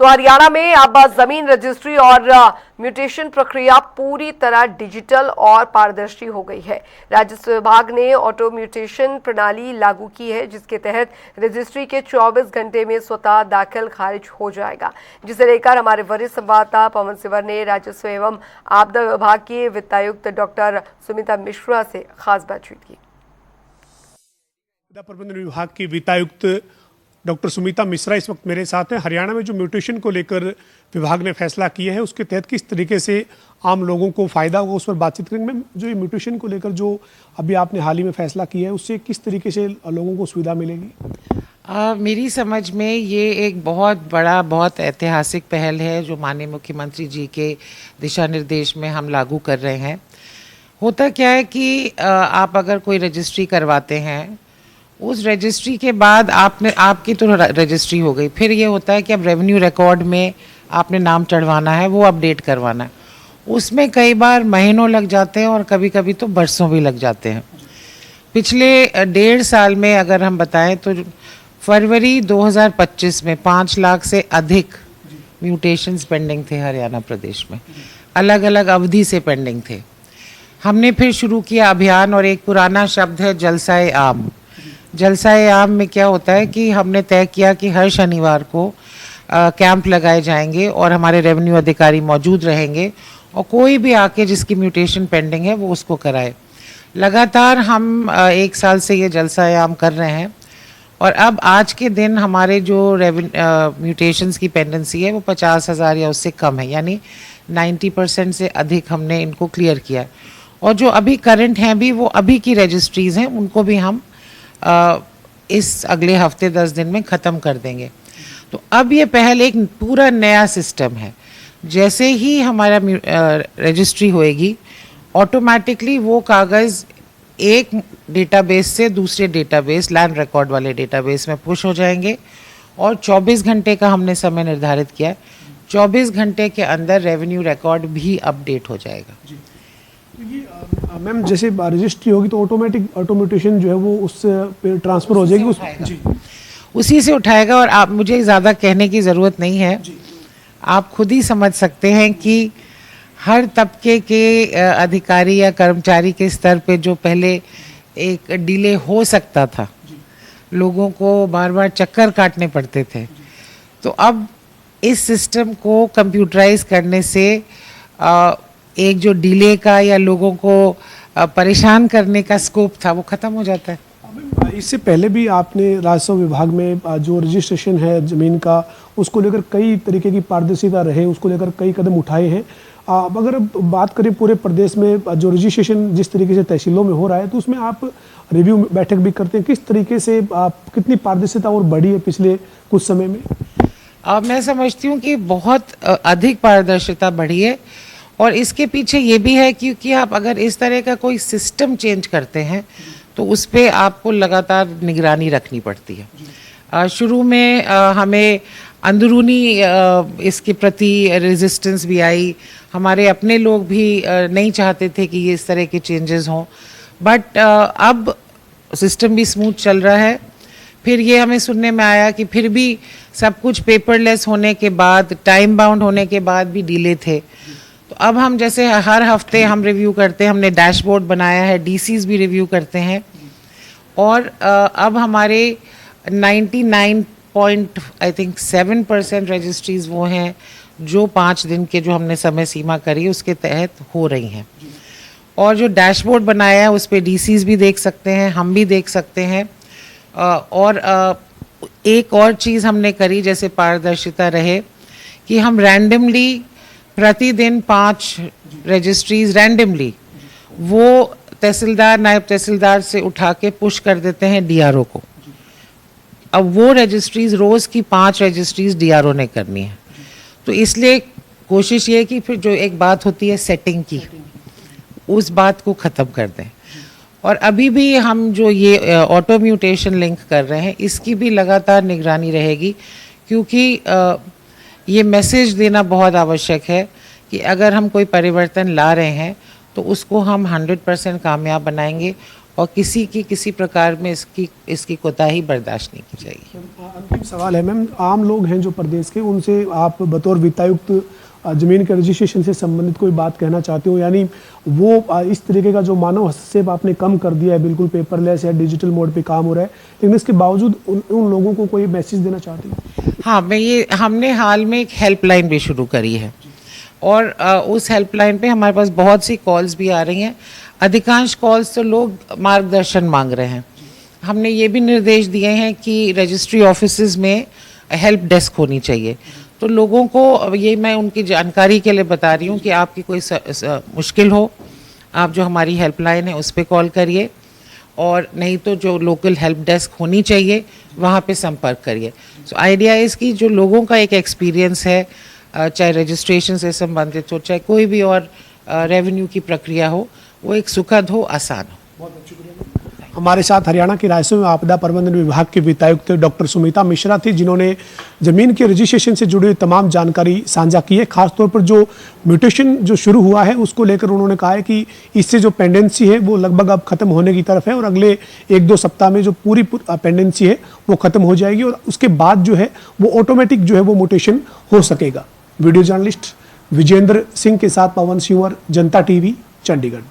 तो हरियाणा में अब जमीन रजिस्ट्री और म्यूटेशन प्रक्रिया पूरी तरह डिजिटल और पारदर्शी हो गई है। राजस्व विभाग ने ऑटो म्यूटेशन प्रणाली लागू की है, जिसके तहत रजिस्ट्री के 24 घंटे में स्वतः दाखिल खारिज हो जाएगा, जिसे लेकर हमारे वरिष्ठ संवाददाता पवन सिवर ने राजस्व एवं आपदा विभाग के वित्तायुक्त डॉक्टर सुमिता मिश्रा से खास बातचीत की। आपदा प्रबंधन विभाग की वित्तायुक्त डॉक्टर सुमिता मिश्रा इस वक्त मेरे साथ हैं। हरियाणा में जो म्यूटेशन को लेकर विभाग ने फैसला किया है, उसके तहत किस तरीके से आम लोगों को फायदा होगा, उस पर बातचीत करेंगे। मैम, जो ये म्यूटेशन को लेकर जो अभी आपने हाल ही में फैसला किया है, उससे किस तरीके से लोगों को सुविधा मिलेगी? मेरी समझ में ये एक बहुत बड़ा, बहुत ऐतिहासिक पहल है जो माननीय मुख्यमंत्री जी के दिशा निर्देश में हम लागू कर रहे हैं। होता क्या है कि आप अगर कोई रजिस्ट्री करवाते हैं, उस रजिस्ट्री के बाद आपकी तो रजिस्ट्री हो गई, फिर ये होता है कि अब रेवेन्यू रिकॉर्ड में आपने नाम चढ़वाना है, वो अपडेट करवाना है। उसमें कई बार महीनों लग जाते हैं और कभी कभी तो बरसों भी लग जाते हैं। पिछले 1.5 साल में अगर हम बताएं तो फरवरी 2025 में 5 लाख से अधिक म्यूटेशंस पेंडिंग थे हरियाणा प्रदेश में, अलग अलग अवधि से पेंडिंग थे। हमने फिर शुरू किया अभियान, और एक पुराना शब्द है जलसाए आम। जलसाए आम में क्या होता है कि हमने तय किया कि हर शनिवार को कैंप लगाए जाएंगे और हमारे रेवेन्यू अधिकारी मौजूद रहेंगे, और कोई भी आके जिसकी म्यूटेशन पेंडिंग है वो उसको कराए। लगातार हम 1 साल से ये जलसाए आम कर रहे हैं, और अब आज के दिन हमारे जो म्यूटेशंस की पेंडेंसी है वो 50,000 या उससे कम है, यानी 90% से अधिक हमने इनको क्लियर किया। और जो अभी करंट हैं भी, वो अभी की रजिस्ट्रीज़ हैं, उनको भी हम इस अगले हफ्ते 10 दिन में ख़त्म कर देंगे। तो अब ये पहल एक पूरा नया सिस्टम है। जैसे ही हमारा रजिस्ट्री होएगी, ऑटोमेटिकली वो कागज़ एक डेटाबेस से दूसरे डेटाबेस, लैंड रिकॉर्ड वाले डेटाबेस में पुश हो जाएंगे, और 24 घंटे का हमने समय निर्धारित किया है। 24 घंटे के अंदर रेवेन्यू रिकॉर्ड भी अपडेट हो जाएगा। मैम, जैसे रजिस्ट्री होगी तो ऑटोमेटिशन जो है वो उससे ट्रांसफर हो जाएगी, जी, उसी से उठाएगा। और आप, मुझे ज़्यादा कहने की ज़रूरत नहीं है, आप खुद ही समझ सकते हैं कि हर तबके के अधिकारी या कर्मचारी के स्तर पे जो पहले एक डिले हो सकता था, लोगों को बार बार चक्कर काटने पड़ते थे, तो अब इस सिस्टम को कंप्यूटराइज करने से एक जो डिले का या लोगों को परेशान करने का स्कोप था वो ख़त्म हो जाता है। इससे पहले भी आपने राजस्व विभाग में जो रजिस्ट्रेशन है ज़मीन का, उसको लेकर कई तरीके की पारदर्शिता रहे, उसको लेकर कई कदम उठाए हैं। अगर बात करें पूरे प्रदेश में जो रजिस्ट्रेशन जिस तरीके से तहसीलों में हो रहा है, तो उसमें आप रिव्यू बैठक भी करते हैं, किस तरीके से कितनी पारदर्शिता और बढ़ी है पिछले कुछ समय में? मैं समझती हूँ कि बहुत अधिक पारदर्शिता बढ़ी है, और इसके पीछे ये भी है क्योंकि आप अगर इस तरह का कोई सिस्टम चेंज करते हैं तो उस पर आपको लगातार निगरानी रखनी पड़ती है। शुरू में हमें अंदरूनी इसके प्रति रेजिस्टेंस भी आई, हमारे अपने लोग भी नहीं चाहते थे कि ये इस तरह के चेंजेस हों, बट अब सिस्टम भी स्मूथ चल रहा है। फिर ये हमें सुनने में आया कि फिर भी सब कुछ पेपरलेस होने के बाद, टाइम बाउंड होने के बाद भी डिले थे, तो अब हम जैसे हर हफ्ते हम रिव्यू करते हैं, हमने डैशबोर्ड बनाया है, डीसीज भी रिव्यू करते हैं, और अब हमारे 99.7% रजिस्ट्रीज वो हैं जो 5 दिन के जो हमने समय सीमा करी उसके तहत हो रही हैं। और जो डैशबोर्ड बनाया है उस पर डीसीज भी देख सकते हैं, हम भी देख सकते हैं। और एक और चीज़ हमने करी, जैसे पारदर्शिता रहे, कि हम रैंडमली प्रतिदिन 5 रजिस्ट्रीज रैंडमली वो तहसीलदार, नायब तहसीलदार से उठा के पुश कर देते हैं डीआरओ को। अब वो रजिस्ट्रीज, रोज़ की 5 रजिस्ट्रीज डीआरओ ने करनी है, तो इसलिए कोशिश ये है कि फिर जो एक बात होती है सेटिंग की, उस बात को ख़त्म कर दें। और अभी भी हम जो ये ऑटो म्यूटेशन लिंक कर रहे हैं, इसकी भी लगातार निगरानी रहेगी, क्योंकि ये मैसेज देना बहुत आवश्यक है कि अगर हम कोई परिवर्तन ला रहे हैं तो उसको हम 100% कामयाब बनाएंगे, और किसी प्रकार में इसकी कोताही बर्दाश्त नहीं की जाएगी। अंतिम सवाल है मैम, आम लोग हैं जो प्रदेश के, उनसे आप बतौर वित्तायुक्त जमीन के रजिस्ट्रेशन से संबंधित कोई बात कहना चाहते हो? यानी वो इस तरीके का जो मानव हस्तक्षेप आपने कम कर दिया है, बिल्कुल पेपरलेस या डिजिटल मोड पे काम हो रहा है, लेकिन इसके बावजूद उन लोगों को कोई मैसेज देना चाहते हो? हाँ, हमने हाल में एक हेल्पलाइन भी शुरू करी है और उस हेल्पलाइन पे हमारे पास बहुत सी कॉल्स भी आ रही हैं। अधिकांश कॉल्स तो लोग मार्गदर्शन मांग रहे हैं। हमने ये भी निर्देश दिए हैं कि रजिस्ट्री ऑफिसेज में हेल्प डेस्क होनी चाहिए। तो लोगों को ये मैं उनकी जानकारी के लिए बता रही हूँ कि आपकी कोई मुश्किल हो, आप जो हमारी हेल्पलाइन है उस पर कॉल करिए, और नहीं तो जो लोकल हेल्प डेस्क होनी चाहिए वहाँ पे संपर्क करिए। सो आइडिया इज़ कि जो लोगों का एक एक्सपीरियंस है, चाहे रजिस्ट्रेशन से संबंधित हो, चाहे कोई भी और रेवेन्यू की प्रक्रिया हो, वो एक सुखद हो, आसान हो। बहुत बहुत शुक्रिया। हमारे साथ हरियाणा के राजस्व आपदा प्रबंधन विभाग के वित्तायुक्त डॉक्टर सुमिता मिश्रा थी, जिन्होंने जमीन के रजिस्ट्रेशन से जुड़ी तमाम जानकारी साझा की है। खासतौर पर जो म्यूटेशन जो शुरू हुआ है उसको लेकर उन्होंने कहा है कि इससे जो पेंडेंसी है वो लगभग अब खत्म होने की तरफ है और अगले 1-2 सप्ताह में जो पूरी पेंडेंसी है वो खत्म हो जाएगी और उसके बाद जो है वो ऑटोमेटिक जो है वो म्यूटेशन हो सकेगा। वीडियो जर्नलिस्ट विजेंद्र सिंह के साथ पवन सिंह, जनता टीवी, चंडीगढ़।